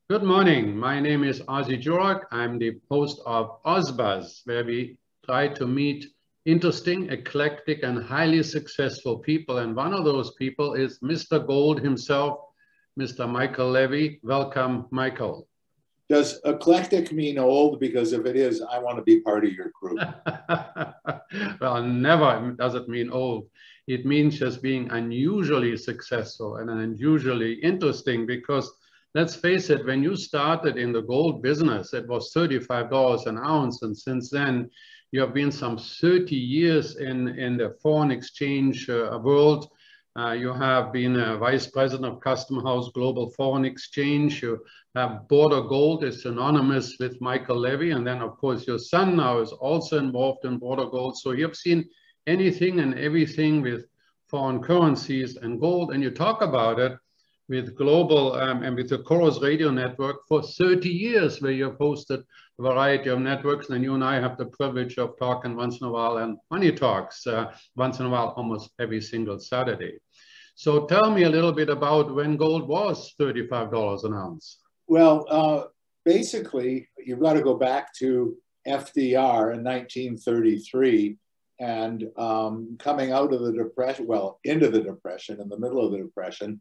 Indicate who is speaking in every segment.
Speaker 1: Good morning. My name is Ozzie Jurock. I'm the host of OzBuzz, where we try to meet interesting, eclectic, and highly successful people. And one of those people is Mr. Gold himself, Mr. Michael Levy. Welcome, Michael.
Speaker 2: Does eclectic mean old? Because if it is, I want to be part of your group.
Speaker 1: Well, never does it mean old. It means just being unusually successful and unusually interesting, because let's face it, when you started in the gold business, it was $35 an ounce. And since then, you have been some 30 years in the foreign exchange world. You have been a vice president of Custom House Global Foreign Exchange. You have Border Gold is synonymous with Michael Levy. And then, of course, your son now is also involved in Border Gold. So you've seen anything and everything with foreign currencies and gold. And you talk about it with global and with the Chorus Radio Network for 30 years, where you've hosted a variety of networks. And you and I have the privilege of talking once in a while, and Money Talks once in a while, almost every single Saturday. So tell me a little bit about when gold was $35 an ounce.
Speaker 2: Well, basically, you've got to go back to FDR in 1933, and coming out of the Depression, well, into the Depression, in the middle of the Depression,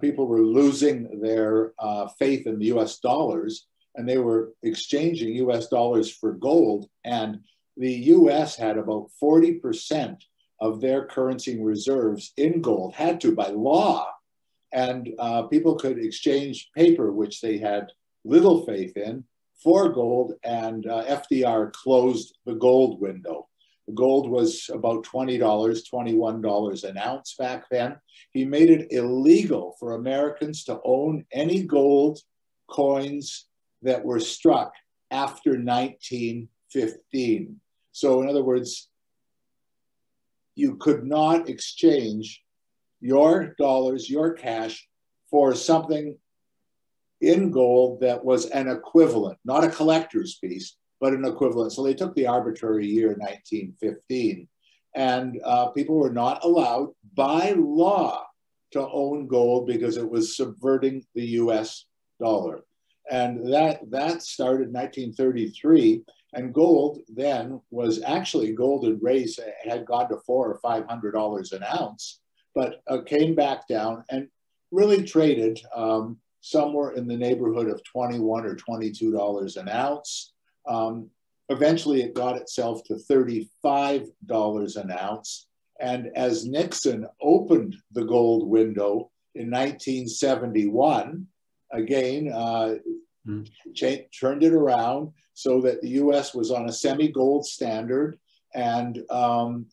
Speaker 2: people were losing their faith in the US dollars, and they were exchanging US dollars for gold. And the US had about 40% of their currency reserves in gold, had to by law. And people could exchange paper, which they had little faith in, for gold. And FDR closed the gold window. Gold was about $20, $21 an ounce back then. He made it illegal for Americans to own any gold coins that were struck after 1915. So in other words, you could not exchange your dollars, your cash, for something in gold that was an equivalent, not a collector's piece, but an equivalent. So they took the arbitrary year 1915, and people were not allowed by law to own gold because it was subverting the US dollar. And that started in 1933, and gold then was actually, gold and race had gone to $400 or $500 an ounce, but came back down and really traded somewhere in the neighborhood of $21 or $22 an ounce. Eventually, it got itself to $35 an ounce. And as Nixon opened the gold window in 1971, again, turned it around so that the US was on a semi-gold standard, and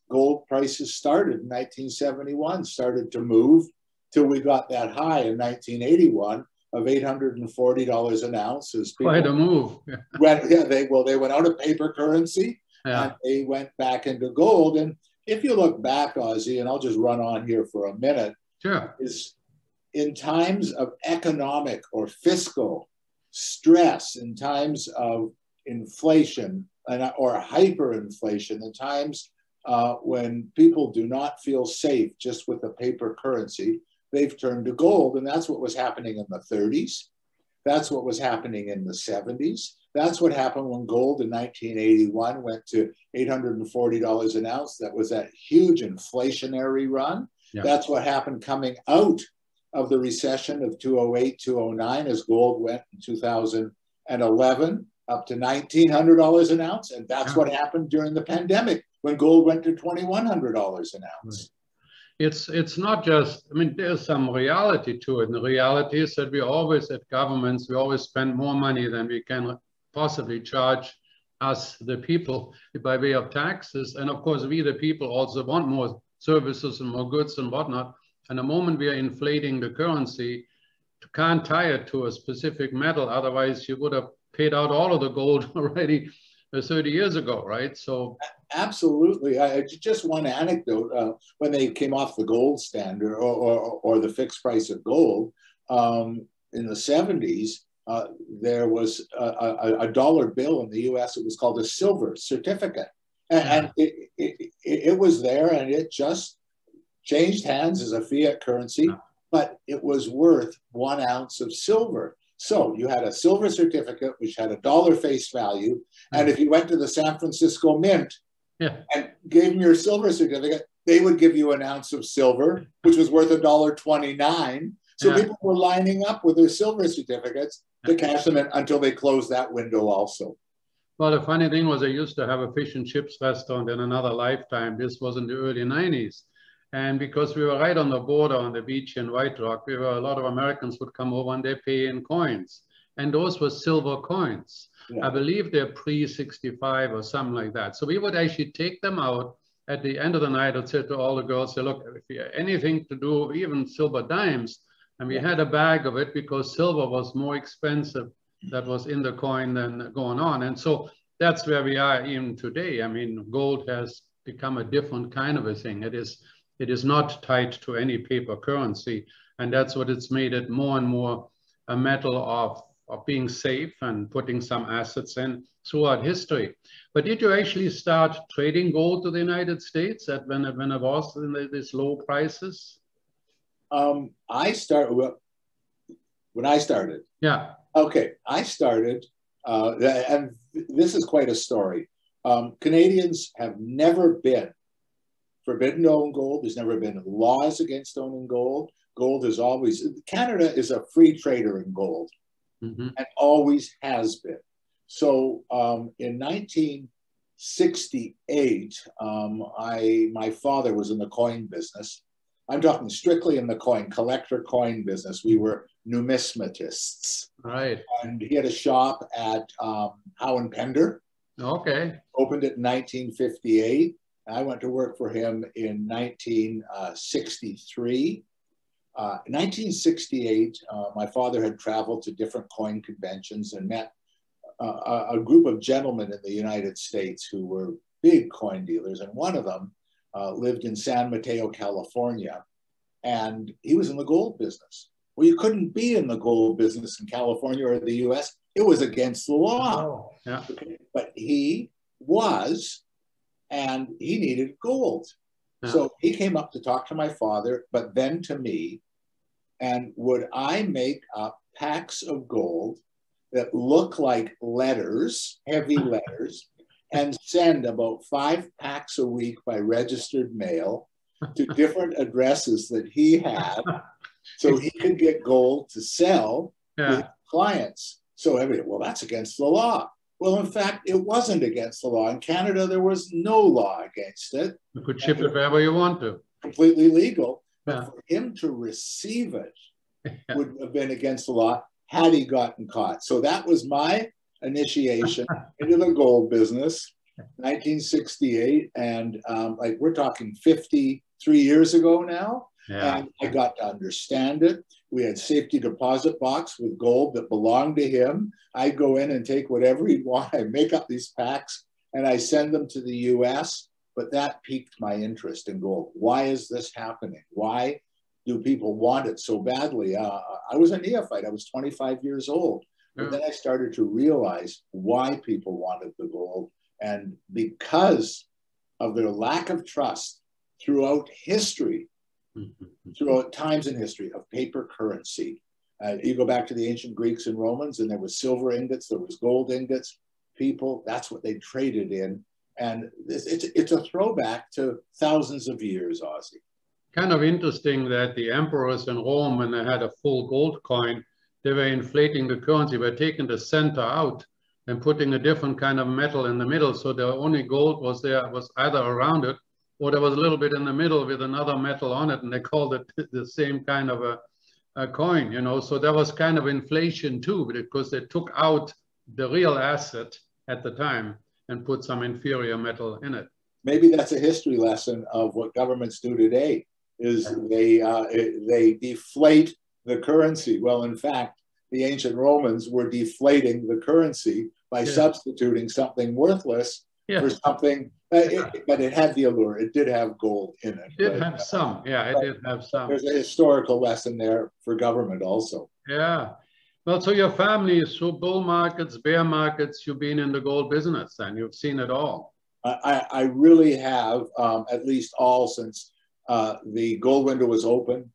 Speaker 2: gold prices started in 1971, started to move till we got that high in 1981 of $840 an ounce.
Speaker 1: Quite a move.
Speaker 2: They went out of paper currency, and they went back into gold. And if you look back, Ozzie, and I'll just run on here for a minute,
Speaker 1: sure,
Speaker 2: is in times of economic or fiscal stress, in times of inflation or hyperinflation, in times when people do not feel safe just with the paper currency, they've turned to gold. And that's what was happening in the 30s. That's what was happening in the 70s. That's what happened when gold in 1981 went to $840 an ounce. That was that huge inflationary run. Yeah. That's what happened coming out of the recession of 2008, 2009, as gold went in 2011 up to $1,900 an ounce. And that's what happened during the pandemic when gold went to $2,100 an ounce.
Speaker 1: It's not just, I mean, there's some reality to it. And the reality is that we always, at governments, we always spend more money than we can possibly charge us, the people, by way of taxes. And of course, we, the people, also want more services and more goods and whatnot. And the moment we are inflating the currency, you can't tie it to a specific metal. Otherwise, you would have paid out all of the gold already 30 years ago, right? So
Speaker 2: absolutely. Just one anecdote: when they came off the gold standard or the fixed price of gold in the 70s, there was a dollar bill in the U.S. It was called a silver certificate, and it was there, and it just changed hands as a fiat currency, but it was worth 1 ounce of silver. So you had a silver certificate, which had $1 face value. And if you went to the San Francisco Mint and gave them your silver certificate, they would give you an ounce of silver, which was worth $1.29. So people were lining up with their silver certificates to cash them in until they closed that window also.
Speaker 1: Well, the funny thing was I used to have a fish and chips restaurant in another lifetime. This was in the early 90s. And because we were right on the border on the beach in White Rock, a lot of Americans would come over and they pay in coins. And those were silver coins. I believe they're pre-65 or something like that. So we would actually take them out at the end of the night and say to all the girls, say, look, if you have anything to do, even silver dimes, and we had a bag of it because silver was more expensive that was in the coin than going on. And so that's where we are even today. I mean, gold has become a different kind of a thing. It is not tied to any paper currency. And that's what it's made it more and more a metal of being safe and putting some assets in throughout history. But did you actually start trading gold to the United States when it was in these low prices?
Speaker 2: When I started.
Speaker 1: Yeah.
Speaker 2: Okay, I started, and this is quite a story. Canadians have never been forbidden to own gold. There's never been laws against owning gold. Gold is always, Canada is a free trader in gold, and always has been. So in 1968, my father was in the coin business. I'm talking strictly in the collector coin business. We were numismatists.
Speaker 1: Right.
Speaker 2: And he had a shop at Howe and Pender.
Speaker 1: Okay.
Speaker 2: Opened it in 1958. I went to work for him in 1963. 1968, my father had traveled to different coin conventions and met a group of gentlemen in the United States who were big coin dealers. And one of them lived in San Mateo, California, and he was in the gold business. Well, you couldn't be in the gold business in California or the US. It was against the law.
Speaker 1: Oh, yeah.
Speaker 2: Okay. But he was, and he needed gold.
Speaker 1: Yeah.
Speaker 2: So he came up to talk to my father, but then to me, and would I make up packs of gold that look like letters, heavy letters, and send about 5 packs a week by registered mail to different addresses that he had so he could get gold to sell with clients. So everybody, well, that's against the law. Well, in fact, it wasn't against the law. In Canada, there was no law against it.
Speaker 1: You could ship it wherever you want to.
Speaker 2: Completely legal. But for him to receive it would have been against the law had he gotten caught. So that was my initiation into the gold business, 1968. And like we're talking 53 years ago now. Yeah. And I got to understand it. We had safety deposit box with gold that belonged to him. I'd go in and take whatever he'd want. I make up these packs and I send them to the US. But that piqued my interest in gold. Why is this happening? Why do people want it so badly? I was a neophyte. I was 25 years old. But then I started to realize why people wanted the gold. And because of their lack of trust throughout history, throughout times in history of paper currency. You go back to the ancient Greeks and Romans, and there was silver ingots, there was gold ingots. People, that's what they traded in. And it's a throwback to thousands of years, Ozzie.
Speaker 1: Kind of interesting that the emperors in Rome, when they had a full gold coin, they were inflating the currency by taking the center out and putting a different kind of metal in the middle. So the only gold was either around it, or there was a little bit in the middle with another metal on it, and they called it the same kind of a coin, you know. So there was kind of inflation too, because they took out the real asset at the time and put some inferior metal in it.
Speaker 2: Maybe that's a history lesson of what governments do today, is they deflate the currency. Well, in fact, the ancient Romans were deflating the currency by substituting something worthless for something, but it had the allure. It did have gold in it.
Speaker 1: It did have some, it did have some.
Speaker 2: There's a historical lesson there for government also.
Speaker 1: Yeah. Well, so your family is through bull markets, bear markets, you've been in the gold business and you've seen it all.
Speaker 2: I really have, at least all since the gold window was open.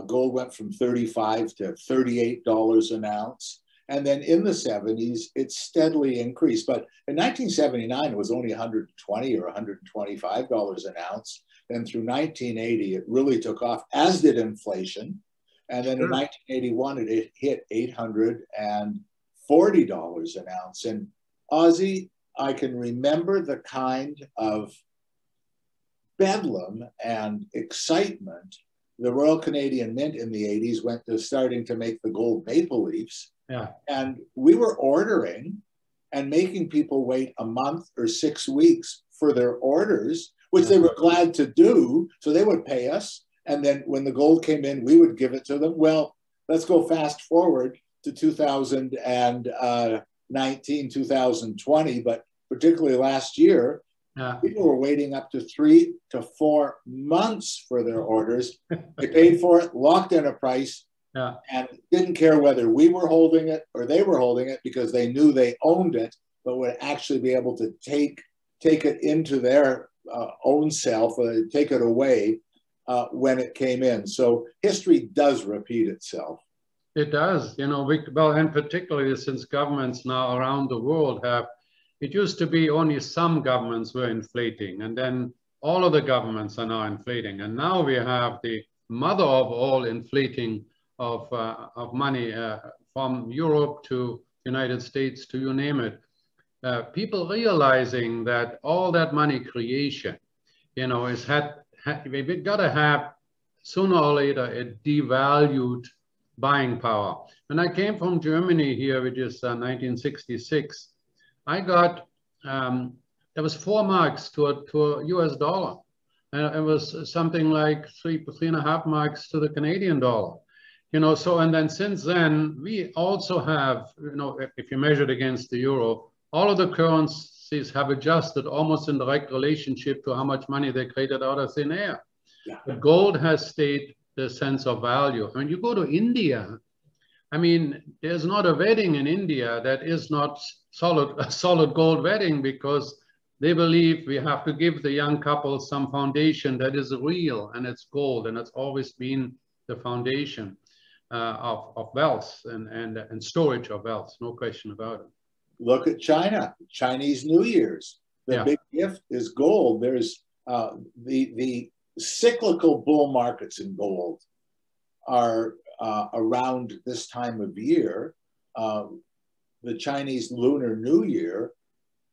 Speaker 2: Gold went from $35 to $38 an ounce. And then in the 70s, it steadily increased. But in 1979, it was only $120 or $125 an ounce. Then through 1980, it really took off, as did inflation. And then in 1981, it hit $840 an ounce. And Ozzie, I can remember the kind of bedlam and excitement the Royal Canadian Mint in the 80s went to starting to make the gold maple leafs.
Speaker 1: Yeah.
Speaker 2: And we were ordering and making people wait a month or 6 weeks for their orders, which they were glad to do. So they would pay us. And then when the gold came in, we would give it to them. Well, let's go fast forward to 2019, 2020, but particularly last year, people were waiting up to 3 to 4 months for their orders. They paid for it, locked in a price, and didn't care whether we were holding it or they were holding it because they knew they owned it, but would actually be able to take it into their own self, take it away when it came in. So history does repeat itself.
Speaker 1: It does, you know, well, and particularly since governments now around the world have, it used to be only some governments were inflating, and then all of the governments are now inflating. And now we have the mother of all inflating of money from Europe to United States to you name it. People realizing that all that money creation, you know, we've got to have sooner or later a devalued buying power. When I came from Germany here, which is 1966, I got, there was 4 marks to a US dollar. And it was something like 3.5 marks to the Canadian dollar. You know, so, and then since then, we also have, you know, if you measure it against the euro, all of the currencies have adjusted almost in direct relationship to how much money they created out of thin air. Yeah. But gold has stayed the sense of value. When you go to India, I mean, there's not a wedding in India that is not a solid gold wedding, because they believe we have to give the young couple some foundation that is real, and it's gold, and it's always been the foundation of wealth and storage of wealth, no question about it.
Speaker 2: Look at China, Chinese New Year's. The big gift is gold. There's the cyclical bull markets in gold are around this time of year. The Chinese Lunar New Year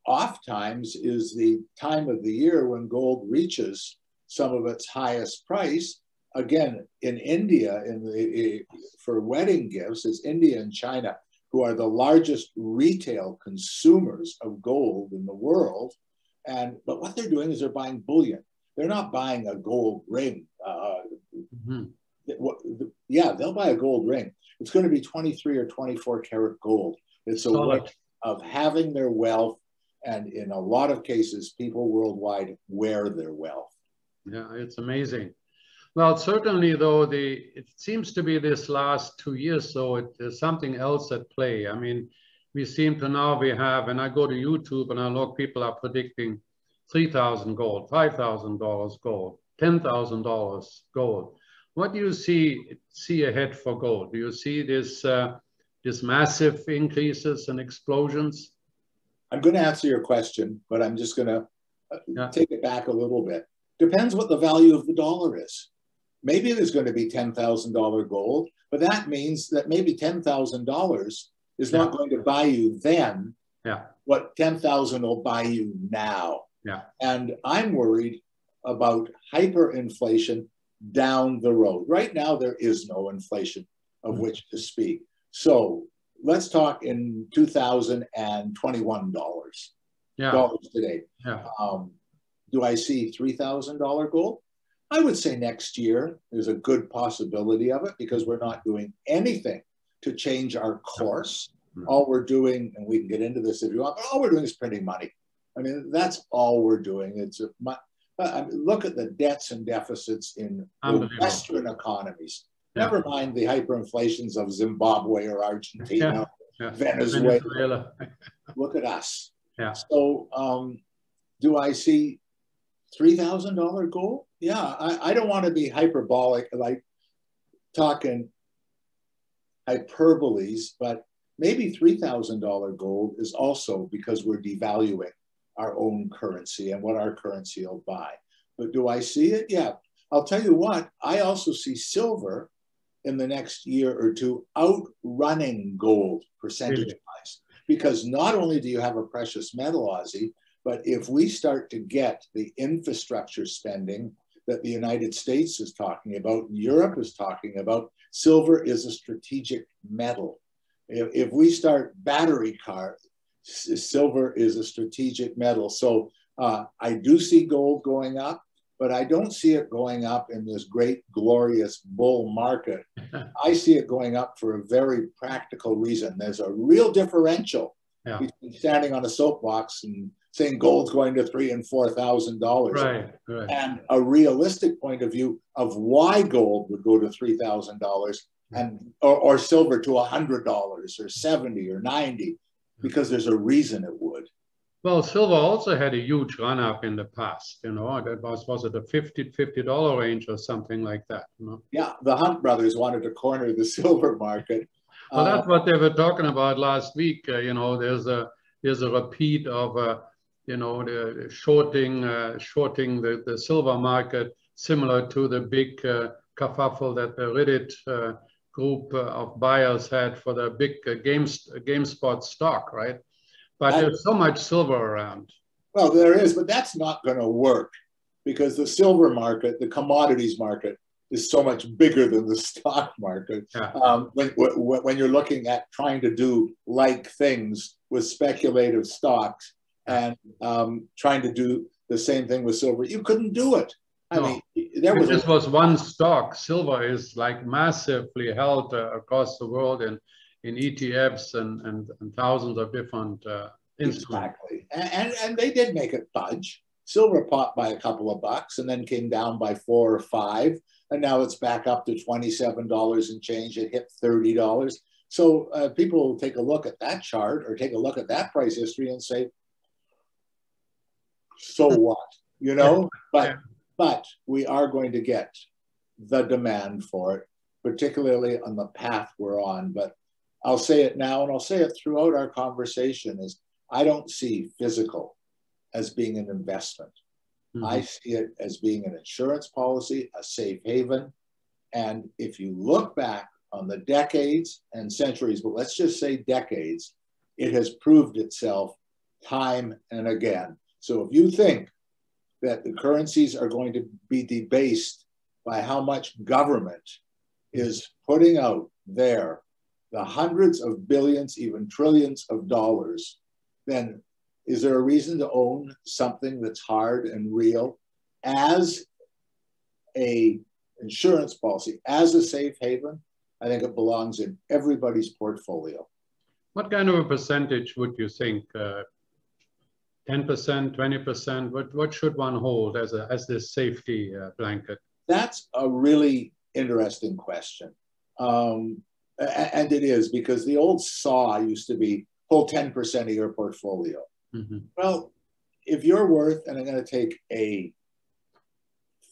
Speaker 2: oftentimes is the time of the year when gold reaches some of its highest price. Again, in India, for wedding gifts, it's India and China who are the largest retail consumers of gold in the world. But what they're doing is they're buying bullion. They're not buying a gold ring. Yeah, they'll buy a gold ring. It's going to be 23 or 24 karat gold. It's a way of having their wealth. And in a lot of cases, people worldwide wear their wealth.
Speaker 1: Yeah, it's amazing. Well, certainly, though, it seems to be this last 2 years, so there's something else at play. I mean, we seem to now and I go to YouTube and I look, people are predicting 3,000 gold, $5,000 gold, $10,000 gold. What do you see ahead for gold? Do you see this massive increases and explosions?
Speaker 2: I'm going to answer your question, but I'm just going to take it back a little bit. Depends what the value of the dollar is. Maybe there's going to be $10,000 gold, but that means that maybe $10,000 is not going to buy you then what $10,000 will buy you now. Yeah. And I'm worried about hyperinflation down the road. Right now, there is no inflation of which to speak. So let's talk in 2021 dollars today. Yeah. Do I see $3,000 gold? I would say next year there's a good possibility of it, because we're not doing anything to change our course. All we're doing, and we can get into this if you want, but all we're doing is printing money. I mean, that's all we're doing. Look at the debts and deficits in Western economies. Never mind the hyperinflations of Zimbabwe or Argentina, Venezuela. Look at us. Yeah. So do I see $3,000 gold? Yeah, I don't want to be hyperbolic, like talking hyperboles, but maybe $3,000 gold is also because we're devaluing our own currency and what our currency will buy. But do I see it? Yeah. I'll tell you what, I also see silver in the next year or two outrunning gold percentage-wise. Because not only do you have a precious metal, Ozzie, but if we start to get the infrastructure spending that the United States is talking about, and Europe is talking about, silver is a strategic metal. If we start battery cars, silver is a strategic metal. So I do see gold going up, but I don't see it going up in this great, glorious bull market. I see it going up for a very practical reason. There's a real differential between standing on a soapbox and saying gold's going to $3,000 and $4,000,
Speaker 1: right.
Speaker 2: and a realistic point of view of why gold would go to $3,000 and or silver to $100 or $70 or $90, because there's a reason it would.
Speaker 1: Well, silver also had a huge run up in the past, you know, that was it the $50 range or something like that, you know?
Speaker 2: Yeah, the Hunt brothers wanted to corner the silver market.
Speaker 1: Well, that's what they were talking about last week. You know, there's a repeat of, you know, the shorting the silver market, similar to the big kerfuffle that the Reddit group of buyers had for the big GameSpot stock, right? But there's so much silver around. Well,
Speaker 2: there is, but that's not going to work because the silver market, the commodities market, is so much bigger than the stock market. When you're looking at trying to do like things with speculative stocks and trying to do the same thing with silver, you couldn't do it. I mean, there was
Speaker 1: one stock. Silver is like massively held across the world in ETFs and thousands of different instruments.
Speaker 2: Exactly. And they did make it budge. Silver popped by a couple of bucks and then came down by $4 or $5. And now it's back up to $27 and change. It hit $30. So people will take a look at that chart or take a look at that price history and say, so what? You know? But we are going to get the demand for it, particularly on the path we're on. But I'll say it now, and I'll say it throughout our conversation, is I don't see physical as being an investment. Mm-hmm. I see it as being an insurance policy, a safe haven. And if you look back on the decades and centuries, but let's just say decades, it has proved itself time and again. So if you think that the currencies are going to be debased by how much government is putting out there, the hundreds of billions, even trillions of dollars, then is there a reason to own something that's hard and real as a insurance policy, as a safe haven? I think it belongs in everybody's portfolio.
Speaker 1: What kind of a percentage would you think? 10%, 20%? What should one hold as this safety blanket?
Speaker 2: That's a really interesting question. And it is, because the old saw used to be pull 10% of your portfolio. Mm-hmm. Well, if you're worth, and I'm going to take a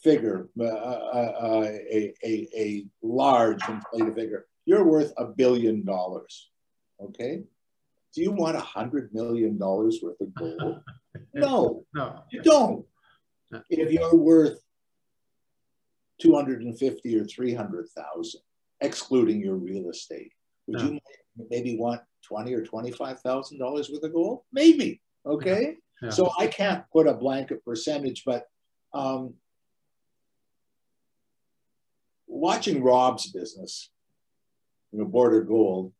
Speaker 2: figure, a large inflated figure, you're worth $1 billion. Okay? Do you want $100 million worth of gold? No, you don't. If you're worth 250 or 300,000, excluding your real estate, would you maybe want $20,000 or $25,000 worth of gold? Maybe. Okay. Yeah. So I can't put a blanket percentage, but watching Rob's business, Border Gold,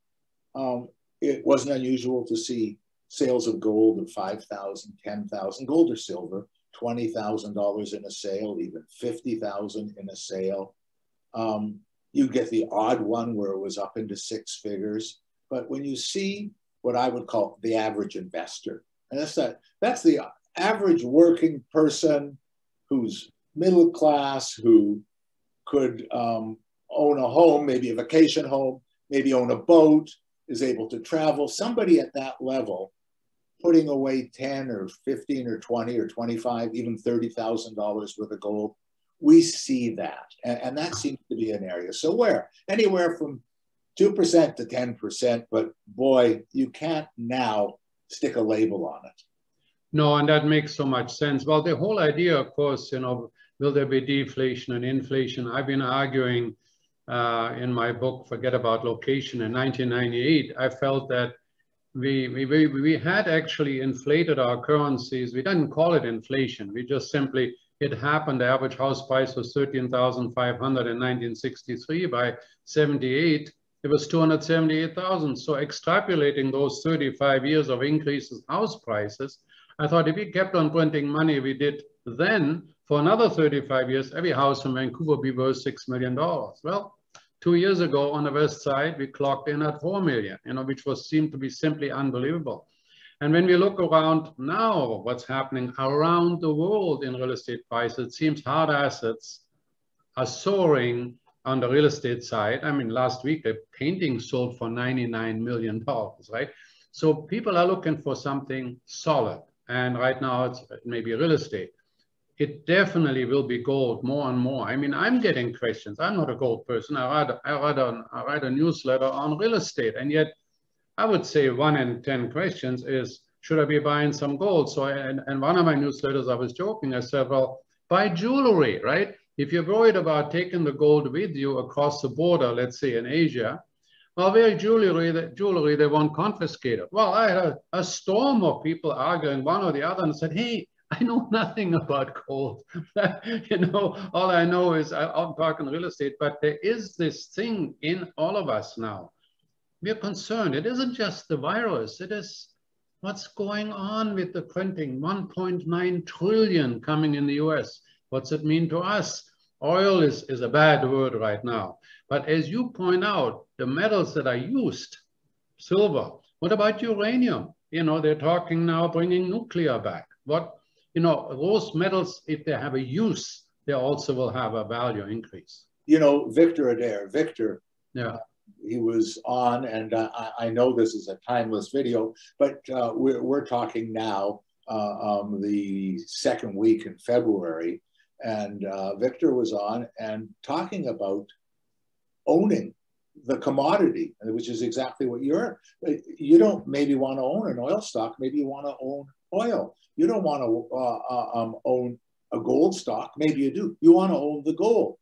Speaker 2: it wasn't unusual to see sales of gold of 5,000, 10,000, gold or silver, $20,000 in a sale, even 50,000 in a sale. You get the odd one where it was up into six figures. But when you see what I would call the average investor, and that's the average working person who's middle class, who could own a home, maybe a vacation home, maybe own a boat, is able to travel. Somebody at that level putting away 10 or 15 or 20 or 25, even $30,000 worth of gold, we see that. And that seems to be an area. So anywhere from 2% to 10%, but boy, you can't now stick a label on it.
Speaker 1: No, and that makes so much sense. Well, the whole idea, of course, will there be deflation and inflation? I've been arguing in my book, Forget About Location, in 1998. I felt that we had actually inflated our currencies. We didn't call it inflation. We just simply, it happened. The average house price was 13,500 in 1963. By 78, it was 278,000. So extrapolating those 35 years of increases in house prices, I thought if we kept on printing money we did then, for another 35 years, every house in Vancouver would be worth $6 million. Well, 2 years ago on the west side, we clocked in at 4 million, which seemed to be simply unbelievable. And when we look around now, what's happening around the world in real estate prices, it seems hard assets are soaring on the real estate side. I mean, last week, a painting sold for $99 million, right? So people are looking for something solid. And right now, it's maybe real estate. It definitely will be gold more and more. I mean, I'm getting questions. I'm not a gold person. I write a newsletter on real estate. And yet, I would say 1 in 10 questions is, should I be buying some gold? So, and one of my newsletters, I was joking. I said, well, buy jewelry, right? If you're worried about taking the gold with you across the border, let's say in Asia, well, wear jewelry, they won't confiscate it. Well, I had a storm of people arguing one or the other and said, hey, I know nothing about gold. All I know is I'm talking real estate, but there is this thing in all of us now. We're concerned. It isn't just the virus. It is what's going on with the printing, 1.9 trillion coming in the US. What's it mean to us? Oil is a bad word right now. But as you point out, the metals that are used, silver, what about uranium? They're talking now bringing nuclear back. Those metals, if they have a use, they also will have a value increase.
Speaker 2: Victor Adair,
Speaker 1: yeah,
Speaker 2: he was on, and I know this is a timeless video, but we're talking now the second week in February, and Victor was on and talking about owning the commodity, which is exactly what you don't maybe want to own an oil stock, maybe you want to own oil. You don't want to own a gold stock, maybe you do. You want to own the gold.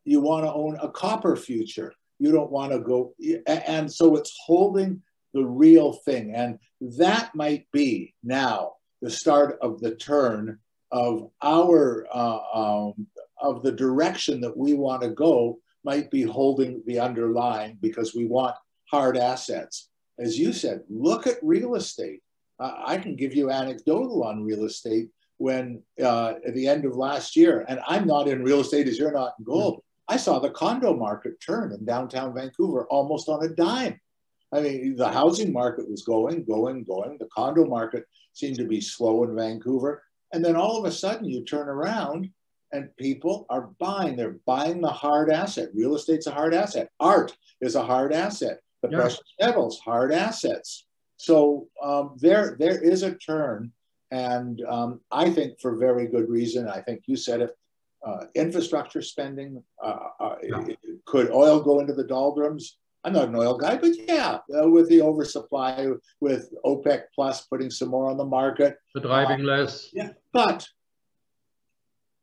Speaker 2: You want to own a copper future. You don't want to go, and so it's holding the real thing. And that might be now the start of the turn of our, of the direction that we want to go, might be holding the underlying, because we want hard assets. As you said, look at real estate. I can give you anecdotal on real estate when at the end of last year, and I'm not in real estate as you're not in gold, I saw the condo market turn in downtown Vancouver almost on a dime. I mean, the housing market was going. The condo market seemed to be slow in Vancouver. And then all of a sudden you turn around and people are buying. They're buying the hard asset. Real estate's a hard asset. Art is a hard asset. The precious metals, hard assets. So there is a turn. And I think for very good reason. I think you said it. Infrastructure spending, could oil go into the doldrums? I'm not an oil guy, but yeah, with the oversupply, with OPEC plus putting some more on the market.
Speaker 1: The driving less.
Speaker 2: Yeah, but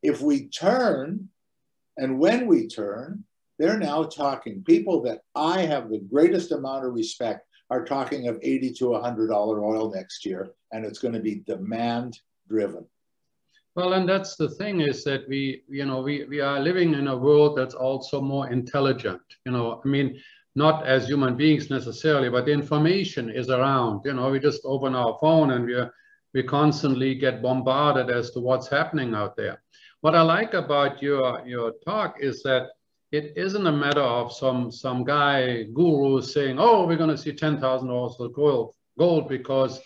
Speaker 2: if we turn, and when we turn, they're now talking, people that I have the greatest amount of respect are talking of $80 to $100 oil next year, and it's going to be demand driven.
Speaker 1: Well, and that's the thing, is that we are living in a world that's also more intelligent. I mean, not as human beings necessarily, but the information is around. We just open our phone and we constantly get bombarded as to what's happening out there. What I like about your talk is that it isn't a matter of some guy guru saying, oh, we're going to see $10,000 of gold because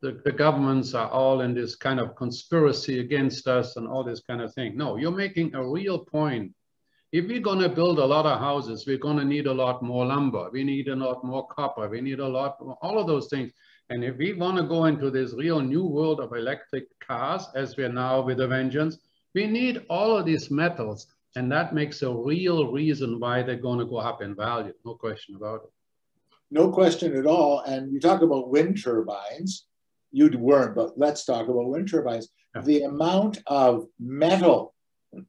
Speaker 1: the governments are all in this kind of conspiracy against us and all this kind of thing. No, you're making a real point. If we're going to build a lot of houses, we're going to need a lot more lumber. We need a lot more copper. We need a lot more, all of those things. And if we want to go into this real new world of electric cars, as we're now with a vengeance, we need all of these metals. And that makes a real reason why they're going to go up in value. No question about it.
Speaker 2: No question at all. And you talk about wind turbines. You weren't, but let's talk about wind turbines. Yeah. The amount of metal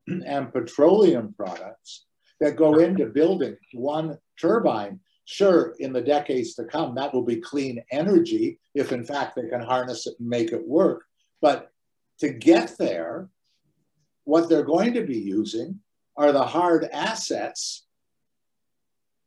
Speaker 2: and petroleum products that go into building one turbine, sure, in the decades to come, that will be clean energy if in fact they can harness it and make it work. But to get there, what they're going to be using are the hard assets,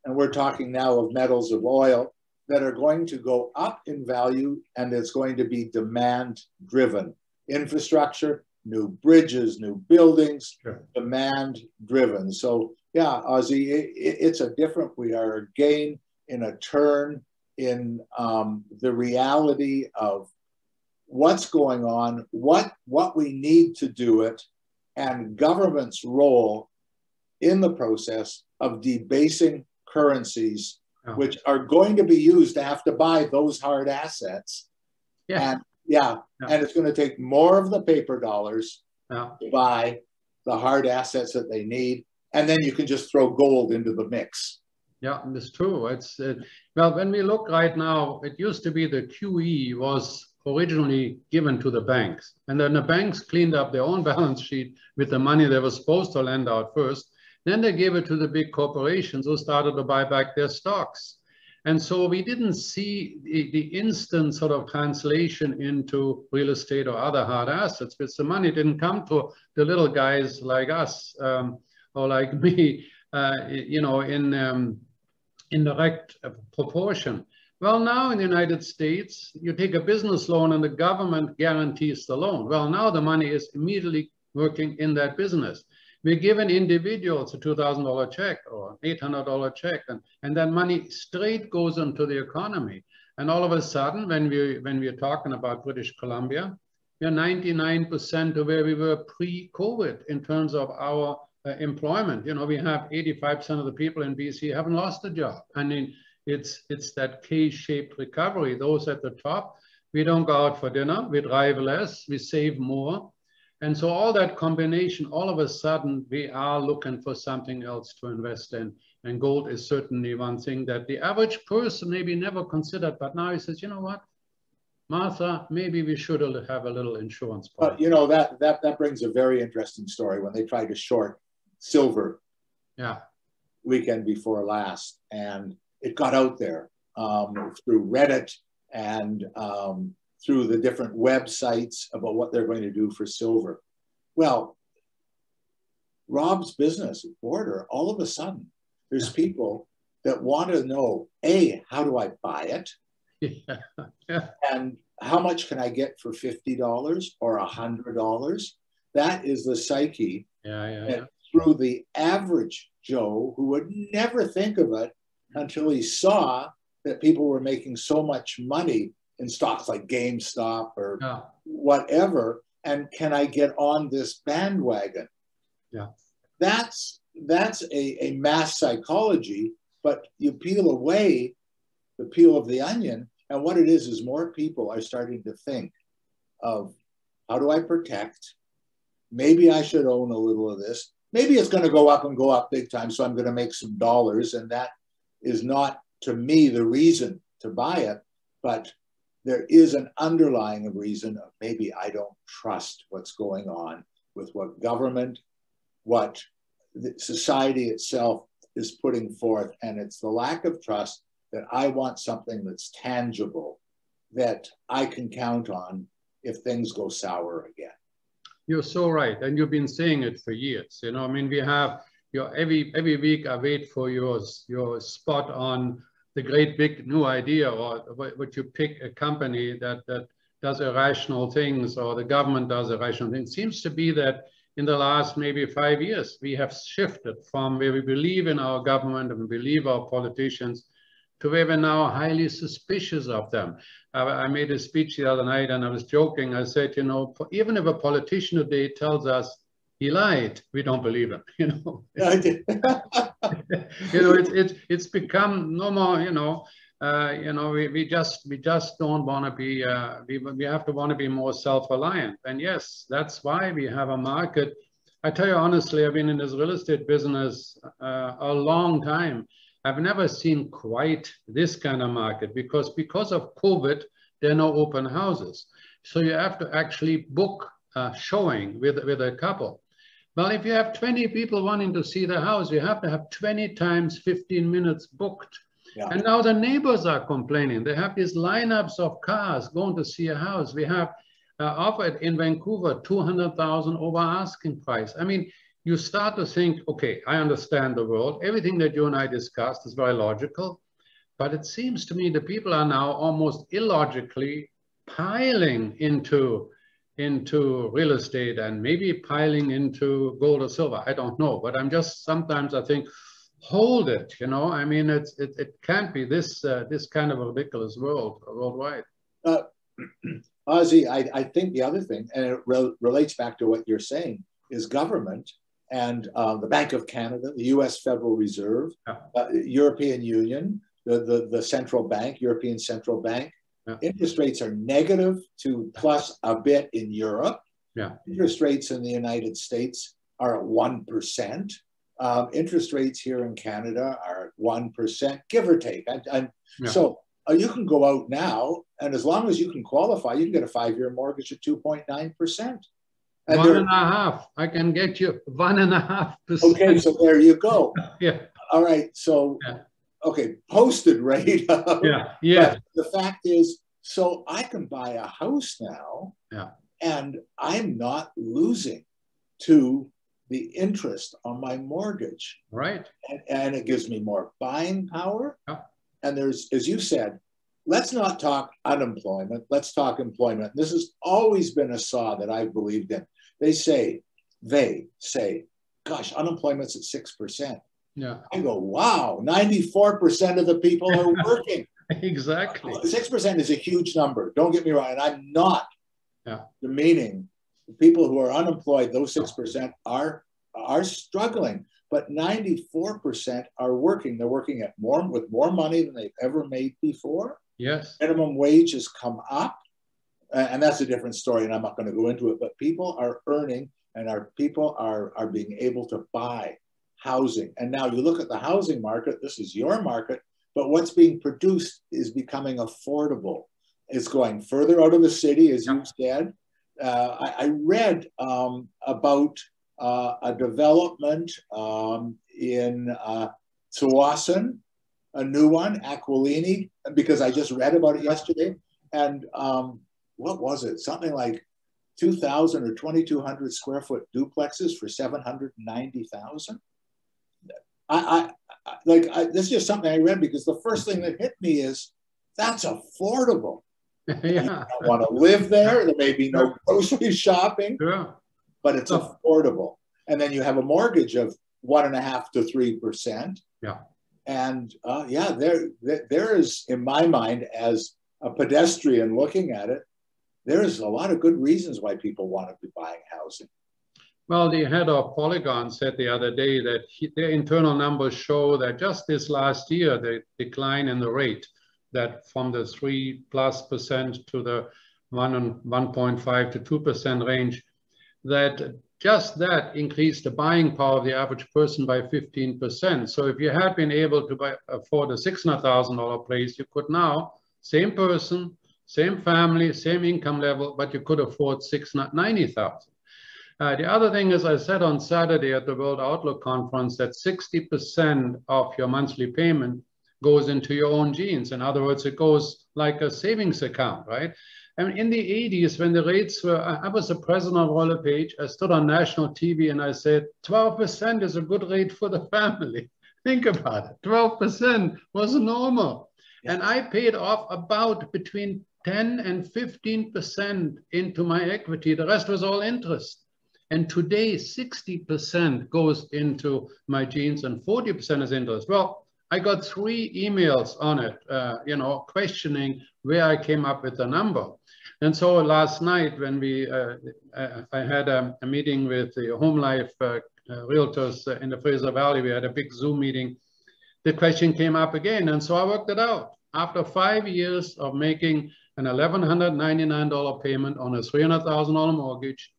Speaker 2: and we're talking now of metals of oil, that are going to go up in value, and it's going to be demand driven. Infrastructure, new bridges, new buildings, sure. Demand driven. So yeah, Ozzie, it's a different, we are again in a turn in the reality of what's going on, what we need to do it, and government's role in the process of debasing currencies, which are going to be used to have to buy those hard assets. Yeah. And and it's going to take more of the paper dollars to buy the hard assets that they need. And then you can just throw gold into the mix.
Speaker 1: Yeah, it's true. It's well, when we look right now, it used to be the QE was originally given to the banks. And then the banks cleaned up their own balance sheet with the money they were supposed to lend out first. Then they gave it to the big corporations who started to buy back their stocks. And so we didn't see the instant sort of translation into real estate or other hard assets, because the money didn't come to the little guys like us or like me, you know, in direct proportion. Well, now in the United States, you take a business loan and the government guarantees the loan. Well, now the money is immediately working in that business. We're giving individuals a $2,000 check or $800 check, and that money straight goes into the economy. And all of a sudden, when we're talking about British Columbia, we're 99% of where we were pre-COVID in terms of our employment. You know, we have 85% of the people in BC haven't lost a job. I mean, it's that K-shaped recovery. Those at the top, we don't go out for dinner, we drive less, we save more. And so all that combination, all of a sudden, we are looking for something else to invest in. And gold is certainly one thing that the average person maybe never considered, but now he says, you know what, Martha, maybe we should have a little insurance policy.
Speaker 2: But you know, that brings a very interesting story when they tried to short silver weekend before last. And it got out there through Reddit and through the different websites about what they're going to do for silver. Well, Rob's business at Border, all of a sudden, there's people that want to know, A, how do I buy it? And how much can I get for $50 or $100? That is the psyche. And through the average Joe, who would never think of it until he saw that people were making so much money in stocks like GameStop or whatever, and can I get on this bandwagon? That's a mass psychology, but you peel away the peel of the onion, and what it is more people are starting to think of, how do I protect? Maybe I should own a little of this. Maybe it's going to go up big time, so I'm going to make some dollars, and that is not, to me, the reason to buy it, but there is an underlying reason of maybe I don't trust what's going on with what government, what the society itself is putting forth. And it's the lack of trust that I want something that's tangible, that I can count on if things go sour again.
Speaker 1: You're so right. And you've been saying it for years. You know, I mean, we have every week I wait for your spot on the great big new idea, or what you pick a company that does irrational things, or the government does irrational things. It seems to be that in the last maybe 5 years, we have shifted from where we believe in our government and we believe our politicians to where we're now highly suspicious of them. I made a speech the other night and I was joking. I said, you know, even if a politician today tells us he lied, we don't believe him, you know.
Speaker 2: I did.
Speaker 1: You know, it's become no more, you know, we just don't want to be, we have to want to be more self-reliant. And yes, that's why we have a market I tell you honestly, I've been in this real estate business a long time. I've never seen quite this kind of market because of COVID, there are no open houses. So you have to actually book a showing with a couple. Well, if you have 20 people wanting to see the house, you have to have 20 times 15 minutes booked. Yeah. And now the neighbors are complaining. They have these lineups of cars going to see a house. We have offered in Vancouver, 200,000 over asking price. I mean, you start to think, okay, I understand the world. Everything that you and I discussed is very logical, but it seems to me the people are now almost illogically piling into real estate and maybe piling into gold or silver. I don't know, but I'm just, sometimes I think, hold it, you know? I mean, it can't be this kind of a ridiculous world worldwide.
Speaker 2: Ozzie, I think the other thing, and it relates back to what you're saying, is government and the Bank of Canada, the US Federal Reserve, European Union, the central bank, European Central Bank. Yeah. Interest rates are negative to plus a bit in Europe. Yeah. Interest rates in the United States are at 1%. Interest rates here in Canada are at 1%, give or take. So you can go out now, and as long as you can qualify, you can get a 5-year mortgage at 2.9%.
Speaker 1: 1.5. I can get you 1.5%.
Speaker 2: Okay, so there you go.
Speaker 1: Yeah.
Speaker 2: All right. So, okay, posted rate.
Speaker 1: Yeah.
Speaker 2: But the fact is, so I can buy a house now, and I'm not losing to the interest on my mortgage.
Speaker 1: Right.
Speaker 2: And it gives me more buying power. Yeah. And there's, as you said, let's not talk unemployment. Let's talk employment. This has always been a saw that I've believed in. They say, gosh, unemployment's at 6%. Yeah. I go, wow, 94% of the people are working.
Speaker 1: Exactly.
Speaker 2: 6% is a huge number. Don't get me wrong. And I'm not demeaning the people who are unemployed. Those 6% are struggling, but 94% are working. They're working at with more money than they've ever made before.
Speaker 1: Yes.
Speaker 2: Minimum wage has come up, and that's a different story, and I'm not going to go into it, but people are earning, and our people are being able to buy housing. And now you look at the housing market, this is your market, but what's being produced is becoming affordable. It's going further out of the city, as you said. I read about a development in Tsawwassen, a new one, Aquilini, because I just read about it yesterday. And what was it? Something like 2,000 or 2,200 square foot duplexes for $790,000. This is just something I read because the first thing that hit me is that's affordable. You don't want to live there. There may be no grocery shopping, but it's affordable. And then you have a mortgage of 1.5 to 3%. Yeah. And there is, in my mind, as a pedestrian looking at it, there is a lot of good reasons why people want to be buying housing.
Speaker 1: Well, the head of Polygon said the other day that their internal numbers show that just this last year, the decline in the rate, that from the 3+% to the 1.5 to 2% range, that just that increased the buying power of the average person by 15%. So if you had been able to afford a $600,000 place, you could now, same person, same family, same income level, but you could afford $690,000. The other thing is, I said on Saturday at the World Outlook Conference that 60% of your monthly payment goes into your own jeans. In other words, it goes like a savings account, right? And in the 80s, when the rates were, I was the president of Royal LePage, I stood on national TV and I said, 12% is a good rate for the family. Think about it, 12% was normal. Yeah. And I paid off about between 10 and 15% into my equity. The rest was all interest. And today, 60% goes into my jeans and 40% is interest. Well, I got 3 emails on it, questioning where I came up with the number. And so last night when I had a meeting with the Home Life realtors in the Fraser Valley, we had a big Zoom meeting. The question came up again. And so I worked it out. After 5 years of making an $1,199 payment on a $300,000 mortgage,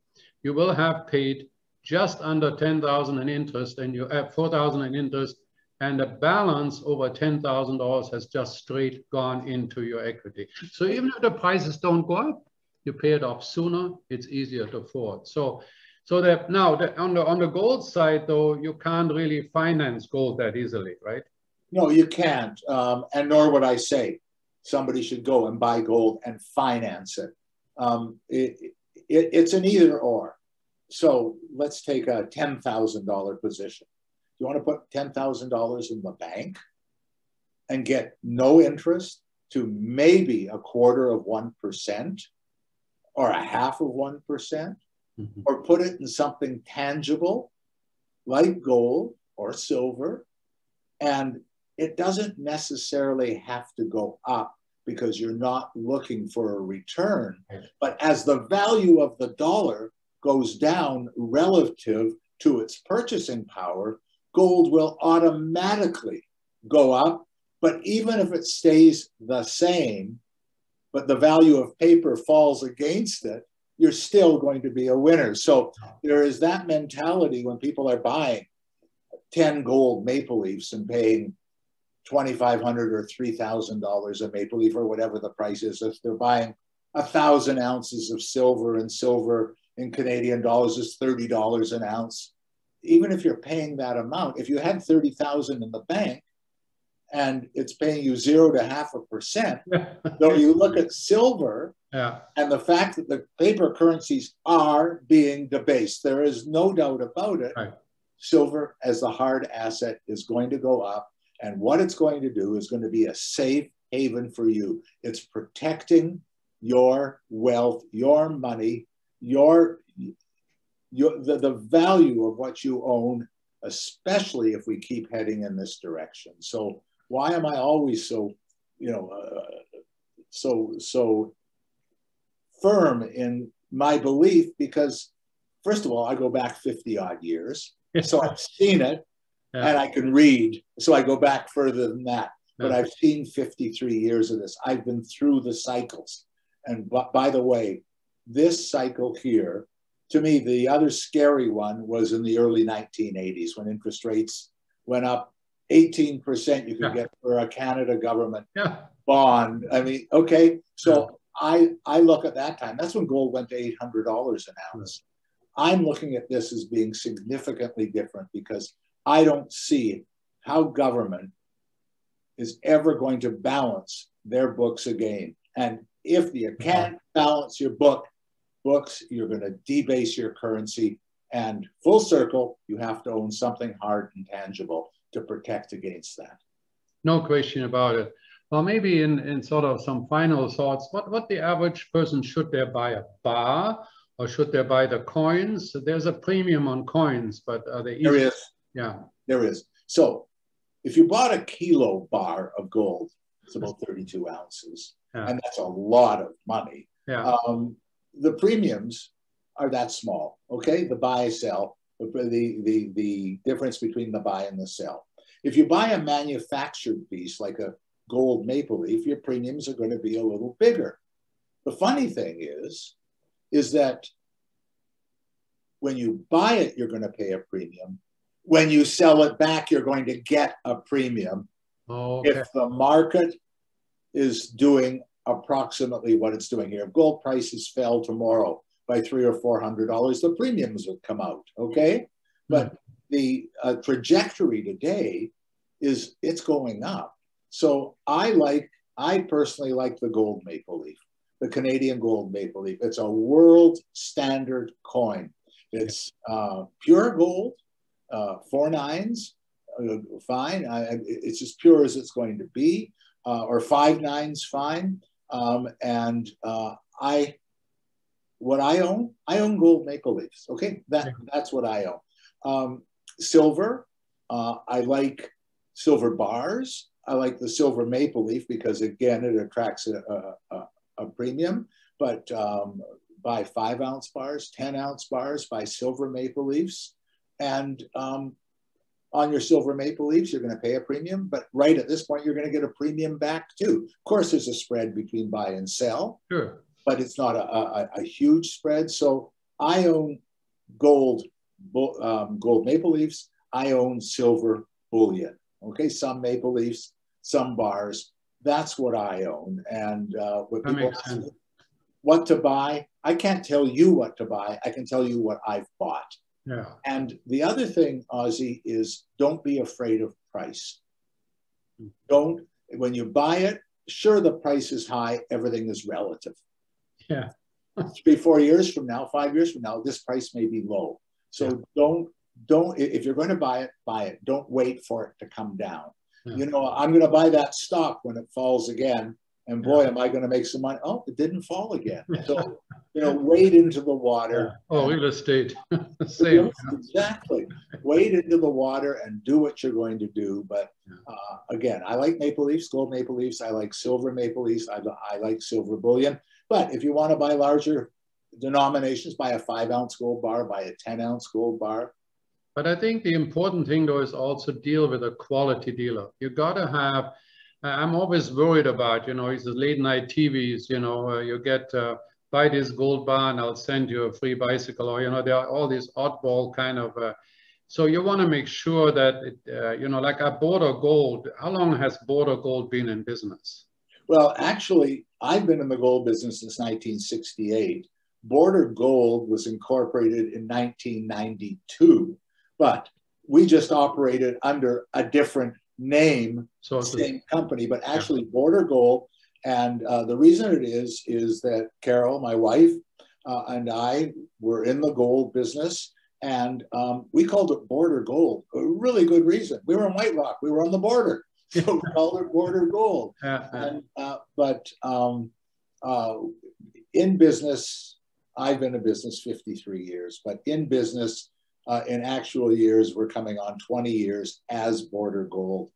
Speaker 1: you will have paid just under 10,000 in interest, and you have 4,000 in interest, and the balance over $10,000 has just straight gone into your equity. So even if the prices don't go up, you pay it off sooner, it's easier to afford. So that now on the gold side, though, you can't really finance gold that easily, right?
Speaker 2: No, you can't, and nor would I say somebody should go and buy gold and finance it. It's an either or. So let's take a $10,000 position. You want to put $10,000 in the bank and get no interest to maybe 1/4% or 1/2%, or put it in something tangible like gold or silver, and it doesn't necessarily have to go up because you're not looking for a return. But as the value of the dollar goes down relative to its purchasing power, gold will automatically go up. But even if it stays the same, but the value of paper falls against it, you're still going to be a winner. So there is that mentality when people are buying 10 gold maple leafs and paying $2,500 or $3,000 a maple leaf or whatever the price is. If they're buying 1,000 ounces of silver, and silver in Canadian dollars is $30 an ounce, even if you're paying that amount, if you had 30,000 in the bank and it's paying you 0 to 0.5%, though you look at silver and the fact that the paper currencies are being debased, there is no doubt about it.
Speaker 1: Right.
Speaker 2: Silver as the hard asset is going to go up, and what it's going to do is going to be a safe haven for you. It's protecting your wealth, your money, the value of what you own, especially if we keep heading in this direction. So why am I always so, so firm in my belief? Because first of all, I go back 50 odd years, so I've seen it, and I can read. So I go back further than that, but I've seen 53 years of this. I've been through the cycles. And by the way, this cycle here, to me, the other scary one was in the early 1980s when interest rates went up 18% you could get for a Canada government bond. I mean, okay, so I look at that time. That's when gold went to $800 an ounce. I'm looking at this as being significantly different because I don't see how government is ever going to balance their books again. And if you can't balance your books, you're going to debase your currency. And full circle, you have to own something hard and tangible to protect against that.
Speaker 1: No question about it. Well, maybe in sort of some final thoughts, what the average person, should they buy a bar or should they buy the coins? There's a premium on coins, but are they easy?
Speaker 2: There is.
Speaker 1: Yeah.
Speaker 2: There is. So if you bought a kilo bar of gold, it's about 32 ounces. And that's a lot of money. The premiums are that small, okay? The buy, sell, the difference between the buy and the sell. If you buy a manufactured piece like a gold maple leaf, your premiums are going to be a little bigger. The funny thing is that when you buy it, you're going to pay a premium. When you sell it back, you're going to get a premium. If the market is doing approximately what it's doing here. If gold prices fell tomorrow by $300 or $400, the premiums would come out, okay? But the trajectory today is it's going up. So I personally like the gold maple leaf, the Canadian gold maple leaf. It's a world standard coin. It's pure gold, 4 nines, fine. It's as pure as it's going to be, or 5 nines, fine. What I own gold maple leafs. Okay, that's what I own. Silver, I like silver bars. I like the silver maple leaf because again it attracts a premium. But buy 5 ounce bars, 10 ounce bars, buy silver maple leafs, and on your silver maple leafs, you're going to pay a premium, but right at this point, you're going to get a premium back too. Of course, there's a spread between buy and sell, but it's not a huge spread. So I own gold gold maple leafs. I own silver bullion. Okay, some maple leafs, some bars. That's what I own. And when people ask me what to buy, I can't tell you what to buy. I can tell you what I've bought.
Speaker 1: Yeah.
Speaker 2: And the other thing, Ozzie, is don't be afraid of price. Don't, when you buy it, sure, the price is high, everything is relative.
Speaker 1: Yeah.
Speaker 2: 3, 4 years from now, 5 years from now, this price may be low. So don't, if you're going to buy it. Don't wait for it to come down. Yeah. You know, I'm going to buy that stock when it falls again. And boy, am I going to make some money. Oh, it didn't fall again. So, you know, wade into the water.
Speaker 1: Oh, real estate. Same.
Speaker 2: Exactly. Wade into the water and do what you're going to do. But again, I like maple leafs, gold maple leafs. I like silver maple leafs. I like silver bullion. But if you want to buy larger denominations, buy a 5-ounce gold bar, buy a 10-ounce gold bar.
Speaker 1: But I think the important thing, though, is also deal with a quality dealer. You got to have, I'm always worried about, you know, these late night TVs, you know, you get, buy this gold bar and I'll send you a free bicycle, or, you know, there are all these oddball kind of, so you want to make sure that, it, you know, like a Border Gold, how long has Border Gold been in business?
Speaker 2: Well, actually, I've been in the gold business since 1968. Border Gold was incorporated in 1992, but we just operated under a different name, so same company, but actually Border Gold. And the reason it is that Carol, my wife, and I were in the gold business, and we called it Border Gold. A really good reason. We were in White Rock. We were on the border. So we called it Border Gold. And, but in business, I've been in business 53 years, but in business, in actual years, we're coming on 20 years as Border Gold.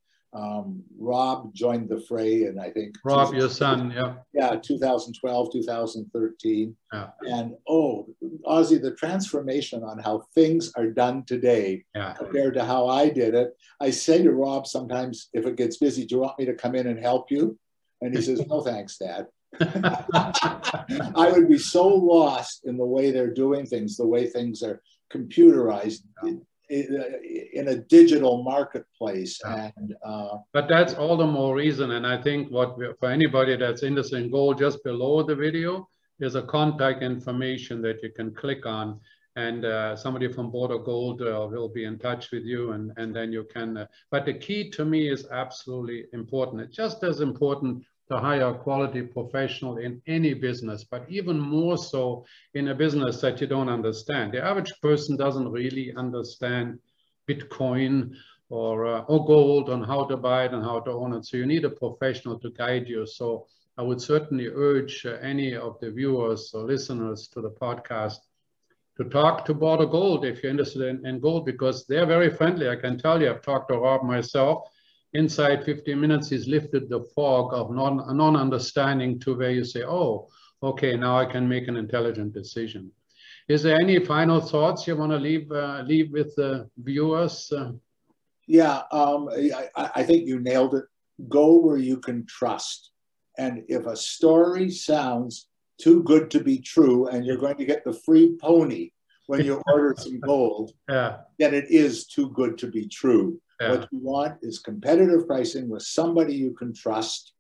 Speaker 2: Rob joined the fray, and I think
Speaker 1: Rob, your son,
Speaker 2: 2012, 2013.
Speaker 1: Yeah.
Speaker 2: And oh, Ozzie, the transformation on how things are done today compared to how I did it. I say to Rob sometimes, if it gets busy, do you want me to come in and help you? And he says, no, thanks, Dad. I would be so lost in the way they're doing things, the way things are computerized in a digital marketplace. And
Speaker 1: but that's all the more reason. And I think for anybody that's interested in gold, just below the video, there's a contact information that you can click on, and somebody from Border Gold will be in touch with you, and then you can, but the key to me is absolutely important. It's just as important to hire a quality professional in any business, but even more so in a business that you don't understand. The average person doesn't really understand Bitcoin or gold, on how to buy it and how to own it. So you need a professional to guide you. So I would certainly urge any of the viewers or listeners to the podcast to talk to Border Gold if you're interested in gold, because they're very friendly. I can tell you, I've talked to Rob myself. Inside 15 minutes, he's lifted the fog of non-understanding to where you say, oh, okay, now I can make an intelligent decision. Is there any final thoughts you want to leave with the viewers?
Speaker 2: Yeah, I think you nailed it. Go where you can trust. And if a story sounds too good to be true and you're going to get the free pony when you order some gold, then it is too good to be true. What you want is competitive pricing with somebody you can trust.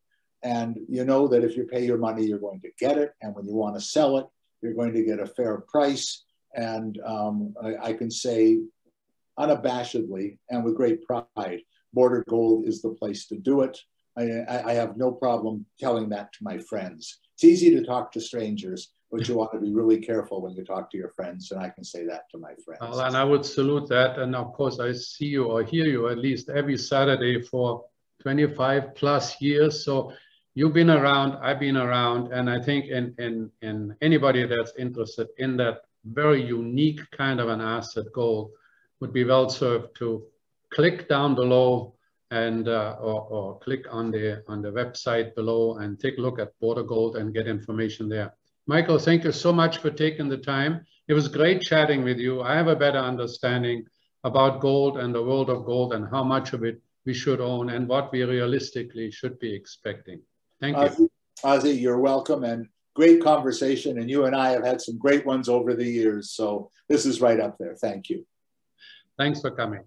Speaker 2: And you know that if you pay your money, you're going to get it. And when you want to sell it, you're going to get a fair price. And I can say unabashedly and with great pride, Border Gold is the place to do it. I have no problem telling that to my friends. It's easy to talk to strangers, but you want to be really careful when you talk to your friends, and I can say that to my friends.
Speaker 1: Well, and I would salute that. And of course, I see you or hear you at least every Saturday for 25 plus years. So you've been around, I've been around, and I think in anybody that's interested in that very unique kind of an asset, gold, would be well served to click down below and or click on the website below and take a look at Border Gold and get information there. Michael, thank you so much for taking the time. It was great chatting with you. I have a better understanding about gold and the world of gold and how much of it we should own and what we realistically should be expecting. Thank you.
Speaker 2: Ozzie, you're welcome, and great conversation. And you and I have had some great ones over the years. So this is right up there. Thank you.
Speaker 1: Thanks for coming.